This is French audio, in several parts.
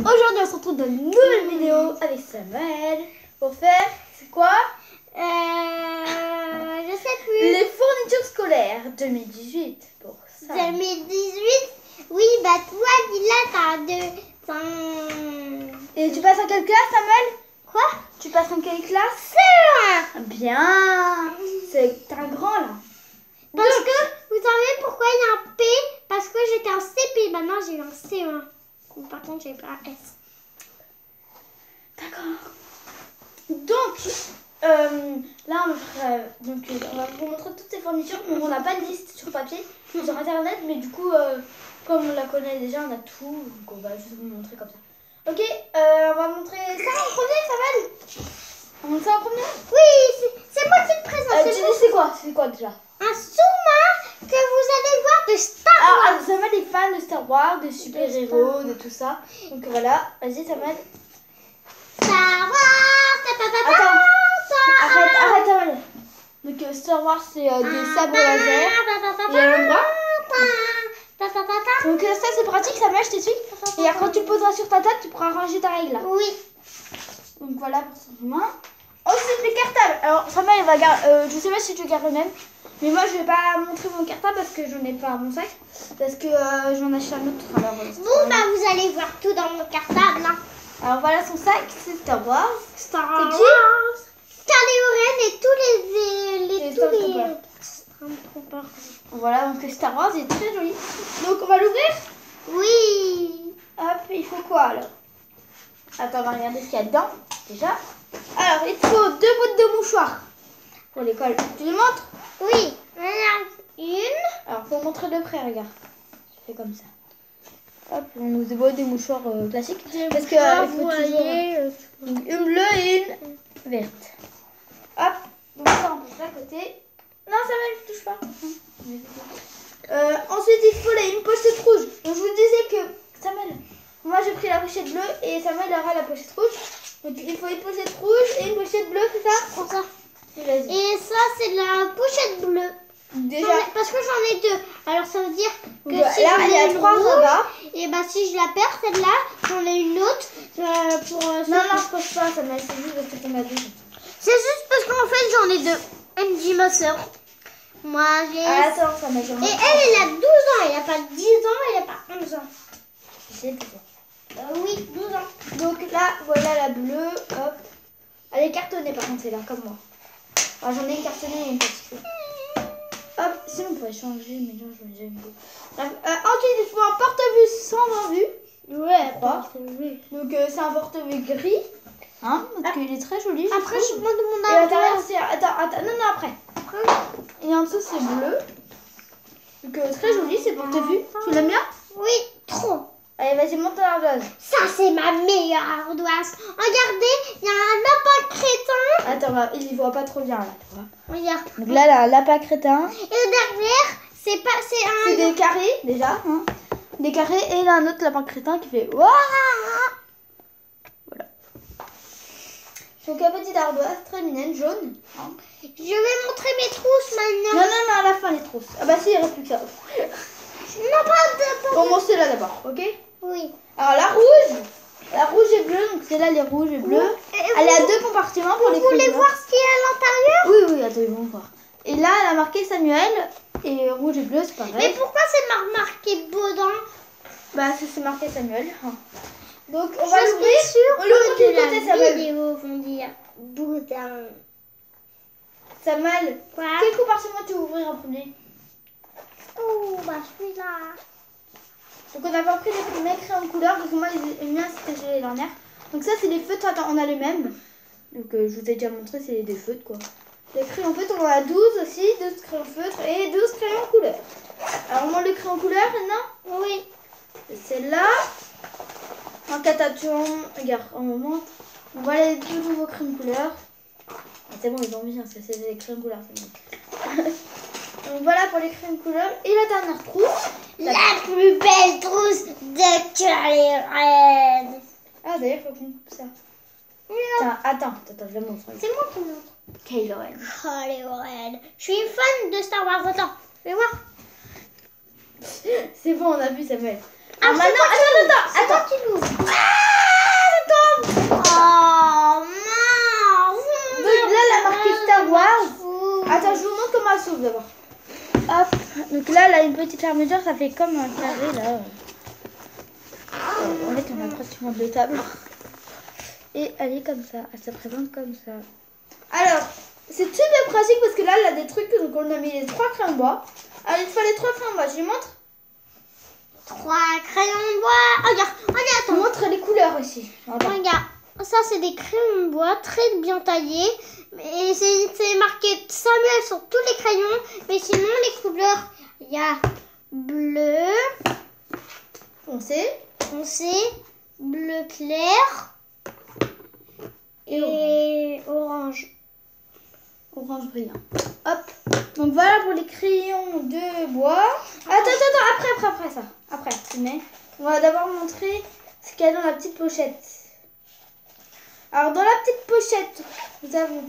Aujourd'hui on se retrouve dans une nouvelle vidéo avec Samuel pour faire, c'est quoi? Je sais plus. Les fournitures scolaires 2018 pour ça. 2018. Oui, bah toi, dis-là, t'as Et tu passes en quelle classe, Samuel? Quoi? Tu passes en quelle classe? CE1. Bien. C'est un grand là. Parce que, vous savez pourquoi il y a un P? Parce que j'étais en CP, maintenant j'ai eu un CE1. Par contre, j'ai pas un S. D'accord. Donc, là, on va vous montrer toutes ces fournitures. Donc, on n'a pas de liste sur papier, sur internet, mais du coup, comme on la connaît déjà, on a tout. Donc, on va juste vous montrer comme ça. Ok, on va montrer ça en premier, Samuel. On montre ça en premier? Oui, c'est moi qui te présente. Tu dis c'est quoi? C'est quoi déjà? Un sous-marin que vous allez voir de Star Wars. Ah, Samuel est fan de Star Wars, de super-héros, de tout ça. Donc voilà, vas-y Samuel. Star Wars. Attends, arrête Samuel. Donc Star Wars c'est des sabres laser. Il y a l'endroit. Donc ça c'est pratique Samuel, je t'explique. Et quand tu le poseras sur ta table, tu pourras ranger ta règle là. Oui. Donc voilà pour son humain. Ensuite les cartables. Alors Samuel il va garder, je sais pas si tu gardes le même. Mais moi je vais pas montrer mon cartable parce que j'en ai pas à mon sac. Parce que j'en achète un autre. Alors, Bon bah vous allez voir tout dans mon cartable. Hein. Alors voilà son sac, c'est Star Wars. Star Wars. C'est qui? Kylo Ren et tous les Stormtroopers. Voilà, donc Star Wars est très joli. Donc on va l'ouvrir. Oui. Hop, il faut quoi alors? Attends, on va regarder ce qu'il y a dedans déjà. Alors il te faut 2 bouts de mouchoirs pour l'école. Tu les montres? Oui. Regarde, une. Alors faut montrer de près, regarde. Je fais comme ça. Hop, on nous dévoile des mouchoirs classiques. Parce que il faut toujours une bleue et une verte. Hop, donc ça on peut faire à côté. Non, ça va, je touche pas. Ensuite, il faut une pochette rouge. Donc, je vous disais que Samuel, moi j'ai pris la pochette bleue et Samuel aura la pochette rouge. Donc, il faut une pochette rouge et une pochette bleue, c'est ça? Comme ça. Vas-y. Et ça, c'est la pochette bleue. Déjà. Parce que j'en ai deux. Alors, ça veut dire que Donc, si là, j'en il y ai a une 3 rouge, là-bas. et bah si je la perds, celle-là, j'en ai une autre pour. Non, je pense pas, Samuel, c'est juste parce que t'en as deux. C'est juste parce qu'en fait, j'en ai deux. Elle me dit ma soeur. Moi, j'ai. Attends, Samuel, je Et elle a 12 ans. Elle n'a pas 10 ans, elle n'a pas 11 ans. J'ai 12 ans. Oui, 12 ans. Donc là, voilà la bleue. Hop. Elle est cartonnée par contre, c'est là, comme moi. Alors, j'en ai une cartonnée et une petite. Hop, sinon on pourrait changer, mais non, je jamais vu. Ensuite, il faut un porte-vue sans vue. Ouais, Donc c'est un porte-vue gris. Hein, parce qu'il est très joli. Après, je demande mon Et à l'intérieur, arbre. c'est. Attends, non, après. Et en dessous, c'est bleu. Donc très joli, c'est porte-vue. Tu l'aimes bien? Oui, trop. Allez, vas-y, monte ton ardoise. Ça, c'est ma meilleure ardoise. Regardez, il y a un lapin crétin. Attends, il y voit pas trop bien là, tu vois. Regarde. Donc là, là, lapin crétin. Et derrière, c'est C'est des carrés déjà. Hein. Des carrés et là, un autre lapin crétin qui fait Wouah. Voilà. Donc un petit ardoise très mignonne, jaune. Hein. Je vais montrer mes trousses maintenant. Non, à la fin les trousses. Ah bah si, il reste plus que ça. Non, pas Bon, c'est là d'abord, ok? Oui. Alors la rouge et bleue, donc c'est là les rouges et bleus. Elle est à 2 compartiments pour les Vous voulez couleurs. voir ce qu'il y a à l'intérieur? Oui, attends, ils vont voir. Et là, elle a marqué Samuel et rouge et bleu, c'est pareil. Mais pourquoi c'est marqué Baudin? Bah, c'est marqué Samuel. Donc, on Je va suis l'ouvrir. sûre On l'ouvre que du de côté, la Samuel. vidéo vont dire Baudin. Samuel, Quoi? quel compartiment tu veux ouvrir en premier? Oh, bah celui-là. Donc, on a pas pris les crayons de couleur, parce que moi, les miens, c'était chez les dernières. Donc, ça, c'est les feutres. Attends, on a les mêmes. Donc, je vous ai déjà montré, c'est des feutres, quoi. Les crayons feutres, on en a 12 aussi, 12 crayons feutres et 12 crayons couleur. Alors, on montre les crayons couleur maintenant? Oui. Celle-là. En catation, regarde, on montre. On voit les 2 nouveaux crayons couleur. Ah, c'est bon, ils ont bien, c'est des crayons couleur, c'est bon. Donc, voilà pour les crayons couleur. Et la dernière trousse. La plus belle trousse de Kylo Ren. Ah, d'ailleurs, il faut qu'on coupe ça. Attends, je le montre. C'est moi qui montre. Kylo Ren. Kylo Ren. Je suis une fan de Star Wars. Attends, fais voir. C'est bon, on a vu Samuel. Ah, maintenant, attends. Attends, tu l'ouvres. petites fermetures, ça fait comme un carré là. En fait, on a pratiquement 2 tables. Et elle est comme ça, elle se présente comme ça. Alors, c'est super pratique parce que là, elle a des trucs, donc on a mis les 3 crayons de bois. Alors, il faut les 3 crayons de bois, je lui montre. 3 crayons de bois. Regarde, Je attends. vous montre les couleurs aussi. Regarde, ça c'est des crayons de bois très bien taillés. Et c'est marqué Samuel sur tous les crayons. Mais sinon, les couleurs, il y a bleu, Foncé. bleu clair et orange. Orange brillant. Hop. Donc voilà pour les crayons de bois. Attends, après ça. Après, tu mets. On va d'abord montrer ce qu'il y a dans la petite pochette. Alors dans la petite pochette, nous avons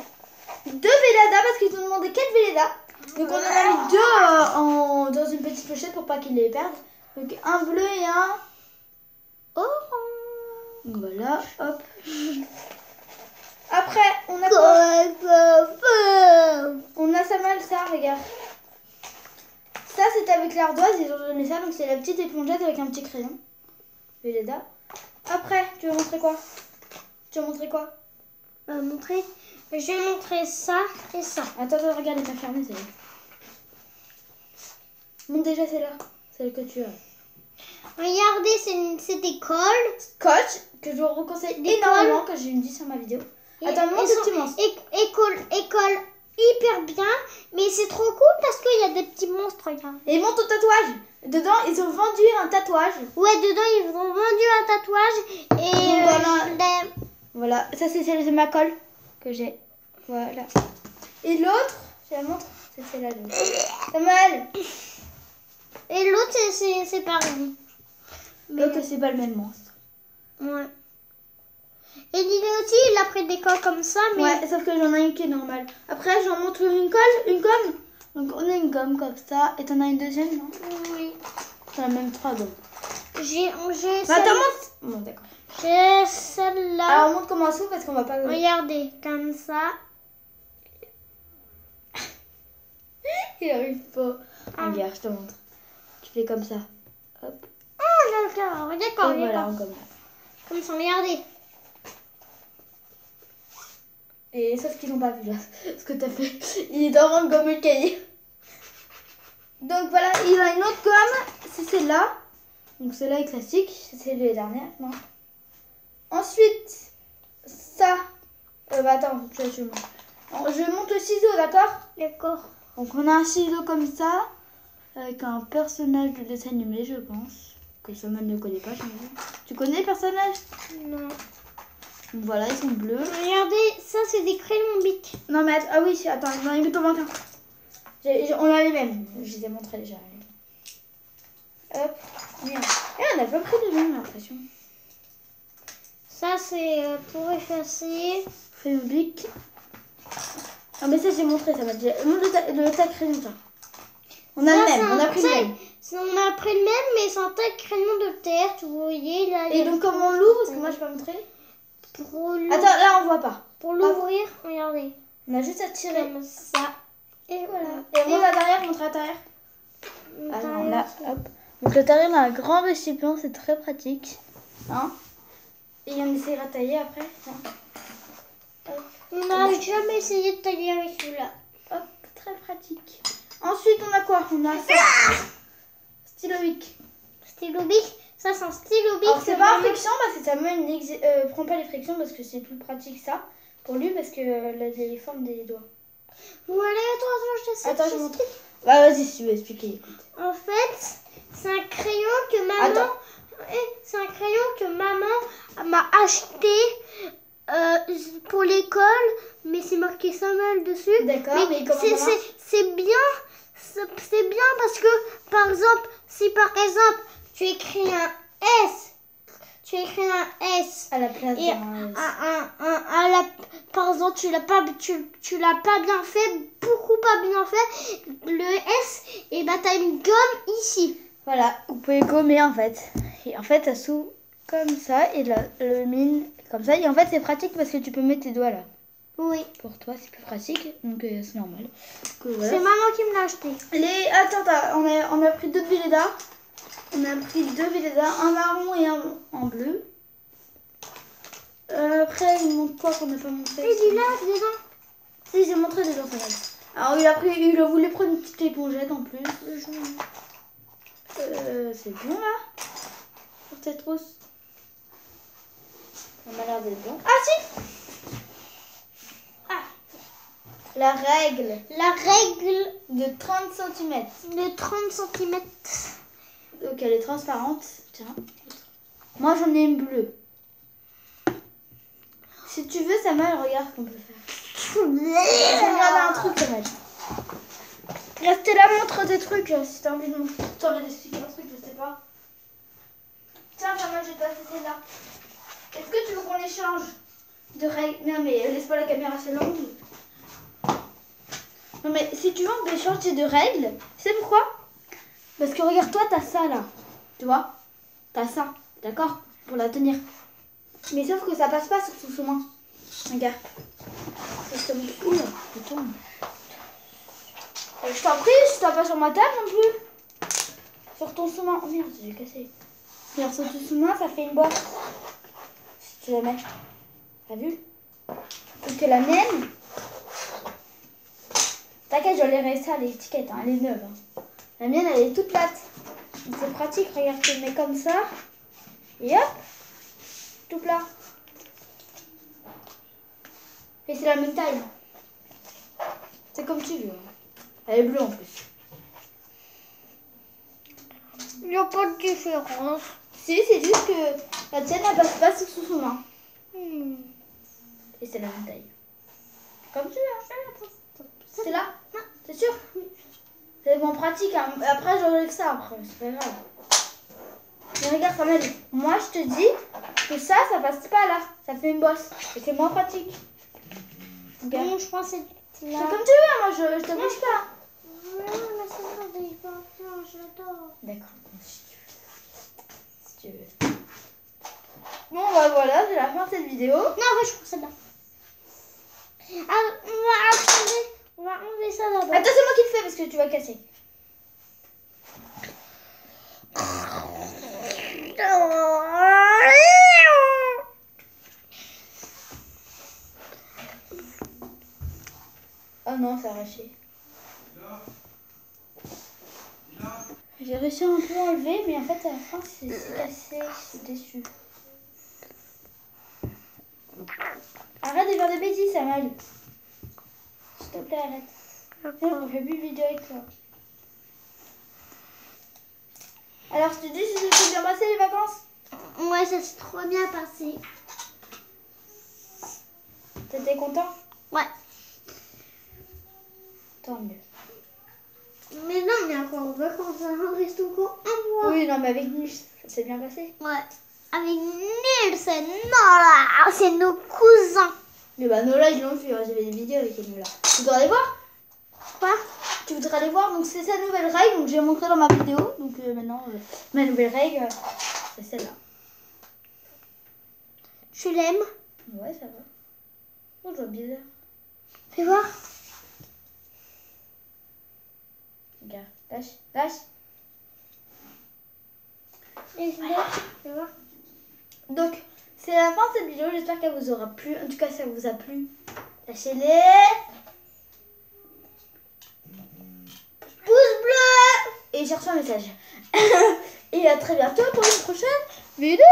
2 Velleda parce qu'ils ont demandé 4 Velleda. Donc on en a mis 2 dans une petite pochette pour pas qu'ils les perdent. Donc un bleu et un Orange. Voilà, hop. Après, on a quoi? On a Samuel, ça, regarde. Ça, c'était avec l'ardoise, ils ont donné ça, donc c'est la petite épongette avec un petit crayon. Velleda. Après, tu veux montrer quoi? Je vais montrer ça et ça. Attends, regarde, elle est pas fermée, celle-là. Montre déjà celle-là, celle que tu as. Regardez, c'est des cols. Scotch, que je vous conseille énormément, que j'ai dit sur ma vidéo. Attends, montre ce que tu monstres. École hyper bien, mais c'est trop cool parce qu'il y a des petits monstres, regarde. Et montre ton tatouage. Dedans, ils ont vendu un tatouage. Ouais, dedans, ils ont vendu un tatouage et Voilà, ça c'est celle de ma colle que j'ai. Voilà. Et l'autre, je la montre, c'est celle-là. Samuel. Et l'autre, c'est pareil. L'autre, c'est pas le même monstre. Ouais. Et l'idée aussi, il a pris des colles comme ça, mais... Ouais, sauf que j'en ai une qui est normale. Après, j'en montre une colle, une gomme. Donc, on a une gomme comme ça. Et t'en as une deuxième, non? Oui. T'en as même 3 gommes. J'ai Attends, montre. Bon, d'accord. J'ai celle-là. Alors, montre comment elle s'ouvre parce qu'on va pas... Regardez, comme ça. Il arrive pas. Regarde, je te montre. Tu fais comme ça. Hop. Oh, d'accord, Et voilà, en gomme. Comme ça, regardez. Et sauf qu'ils n'ont pas vu là, ce que t'as fait. Il est dans le gomme le cahier. Donc voilà, il y a une autre gomme, c'est celle-là. Donc celle-là est classique, c'est les dernières, non. Ensuite, ça. Attends, je monte le ciseau, d'accord? D'accord. Donc on a un ciseau comme ça, avec un personnage de dessin animé, je pense. Que Samuel ne connaît pas, j'imagine. Tu connais le personnage? Non. Voilà, ils sont bleus. Regardez, ça c'est des crayons Bic. Non mais ah oui, attends, j'en ai mis ton manquin. On a les mêmes, je les ai montrés déjà. Hop, merde. Et on a pas pris les mêmes, j'ai l'impression. Ça c'est pour effacer. Crayon Bic. Ah mais ça j'ai montré, ça m'a dit. Montre le tas de crayon, ça. On a le même, on a pris le même. On a pris le même, mais c'est un tas de crayons de terre, vous voyez là. Et donc comment on l'ouvre? Parce que moi je peux pas montrer. Attends, là on voit pas. Pour l'ouvrir, regardez. On a juste à tirer. Comme ça. Et voilà. Et on montre l'intérieur, montre l'intérieur. Alors là, hop. Donc l'intérieur on a un grand récipient, c'est très pratique. Hein? Et on essaiera de tailler après. On n'a jamais essayé de tailler avec celui-là. Hop, très pratique. Ensuite on a quoi? On a ça. Stylo Bic. Stylo Bic. Ça c'est un stylo Bic. Alors c'est pas en friction parce que Samuel prend pas les frictions parce que c'est plus pratique ça pour lui parce que les formes des doigts. Voilà, attends, Attends, je montre. Bah vas-y si tu veux expliquer, écoute. En fait, c'est un crayon que maman... Attends. C'est un crayon que maman m'a acheté pour l'école, mais c'est marqué Samuel dessus. D'accord, mais comment ça marche? C'est bien, c'est bien parce que, par exemple, si par exemple, tu écris un S, À la place et d'un S. par exemple, tu l'as pas bien fait, beaucoup pas bien fait, le S, et bah t'as une gomme ici. Voilà, vous pouvez gommer en fait. Et en fait ça s'ouvre comme ça et là, le mine comme ça. Et en fait c'est pratique parce que tu peux mettre tes doigts là. Oui. Pour toi, c'est plus pratique, donc c'est normal. Voilà. C'est maman qui me l'a acheté. Attends, on a pris deux Velleda. On a pris deux Velleda, un marron et un en bleu. Après, il montre quoi qu'on n'a pas montré. Et du là, dedans. Si, j'ai montré déjà ça. Alors, il voulait prendre une petite épongette en plus. C'est bon là pour cette rousse. Ça m'a l'air d'être bon. Ah si. La règle. La règle De 30 cm. de 30 cm. Donc elle est transparente. Tiens. Moi j'en ai une bleue. Si tu veux, Samuel, regarde ce qu'on peut faire. Je vais regarder un truc, Samuel. Restez là, montre tes trucs. Si t'as envie de d'expliquer un truc, je sais pas. Tiens, Samuel, j'ai passé celle-là. Est-ce que tu veux qu'on les change de règles? Non, mais laisse pas la caméra, c'est longue. Non, mais si tu veux, on peut changer de règles. Tu sais pourquoi? Parce que regarde, toi, t'as ça là. Tu vois? T'as ça, d'accord? Pour la tenir. Mais sauf que ça passe pas sur ton chemin. Regarde. Je te montre. Oula, je tombe. Je t'en prie, je tape pas sur ma table non plus. Sur ton chemin. Oh merde, j'ai cassé. Regarde, sur ton chemin, ça fait une boîte. Si tu la mets. T'as vu? Donc que la mienne. T'inquiète, j'enlèverai ça, l'étiquette, hein, elle est neuve. Hein. La mienne, elle est toute plate. Donc c'est pratique, regarde, tu le mets comme ça. Et hop, tout plat. Et c'est la même taille. C'est comme tu veux. Hein. Elle est bleue en plus. Il n'y a pas de différence. Si, c'est juste que la tienne, elle passe pas sur son main. Et c'est la même taille. Comme tu veux. C'est là? Non, c'est sûr? C'est bon pratique. Hein. Après, j'enlève ça après. C'est pas grave. Mais regarde, Samuel, moi je te dis que ça passe pas là. Ça fait une bosse. Et c'est moins pratique. Regarde. Bon, je pense que c'est là. C'est comme tu veux, moi je t'oblige pas. Non, mais c'est vrai, j'ai pas faim, j'adore. D'accord, si tu veux. Bon, bah voilà, c'est la fin de cette vidéo. Non, en fait, je prends celle-là. Ah, on va enlever ça d'abord. Attends, c'est moi qui le fais parce que tu vas casser. Oh non, c'est arraché. J'ai réussi à un peu enlever, mais en fait à la fin c'est cassé, je suis déçue. Arrête de faire des bêtises, Samuel. S'il te plaît, arrête. On fait plus de vidéo avec toi. Alors, je te dis si ça s'est bien passé les vacances? Ouais, ça s'est trop bien passé. T'étais content? Ouais. Tant mieux. Mais non, mais encore en vacances, on reste encore un mois. Oui, non, mais avec nous, ça s'est bien passé. Ouais. Avec Nils, c'est Nola, c'est nos cousins. Mais bah, Nola, ils l'ont vu, hein. J'avais des vidéos avec Nola. Tu voudrais aller voir? Quoi? Tu voudrais aller voir? Donc, c'est sa nouvelle règle, donc j'ai montré dans ma vidéo. Donc, maintenant, ma nouvelle règle, c'est celle-là. Tu l'aimes? Ouais, ça va. Oh, je vois bizarre. Fais voir. Regarde, lâche. Et fais voir. Donc, c'est la fin de cette vidéo. J'espère qu'elle vous aura plu. En tout cas, ça vous a plu. Lâchez-les. Pouce bleu. Et cherchez un message. Et à très bientôt pour une prochaine vidéo.